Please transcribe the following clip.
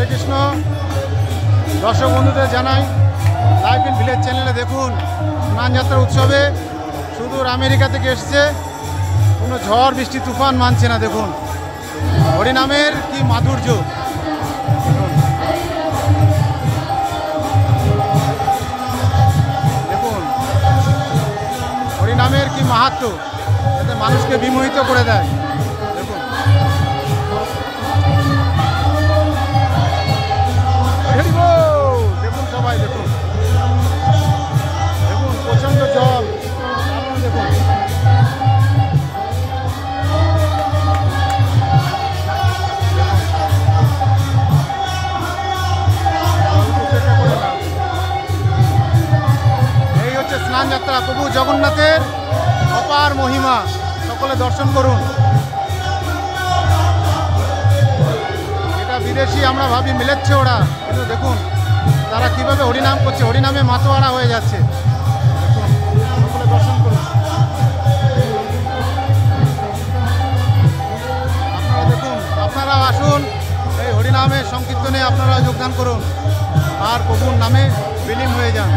হরে কৃষ্ণ। দর্শক বন্ধুদের জানাই লাইভ ইন ভিলেজ চ্যানেলে দেখুন স্নানযাত্রা উৎসবে সুদূর আমেরিকা থেকে এসছে, কোনো ঝড় বৃষ্টি তুফান মানছে না। দেখুন হরিনামের কি মাধুর্য, দেখুন হরিনামের কি মাহাত্ম্য, যাতে মানুষকে বিমোহিত করে দেয়। দেখুন দেখুন সবাই দেখুন, দেখুন প্রচণ্ড জল, দেখুন এই হচ্ছে স্নান যাত্রা, প্রভু জগন্নাথের অপার মহিমা, সকলে দর্শন করুন। এটা বিদেশি আমরা ভাবি মিলেচ্ছে ওরা, কিন্তু দেখুন তারা কিভাবে হরিনাম করছে, হরিনামে মাতোয়ারা হয়ে যাচ্ছে। দেখুন সকলে দর্শন করুন। আপনারা দেখুন, আপনারা আসুন এই হরিনামের সংকীর্তনে, আপনারা যোগদান করুন আর প্রভুর নামে বিলীন হয়ে যান।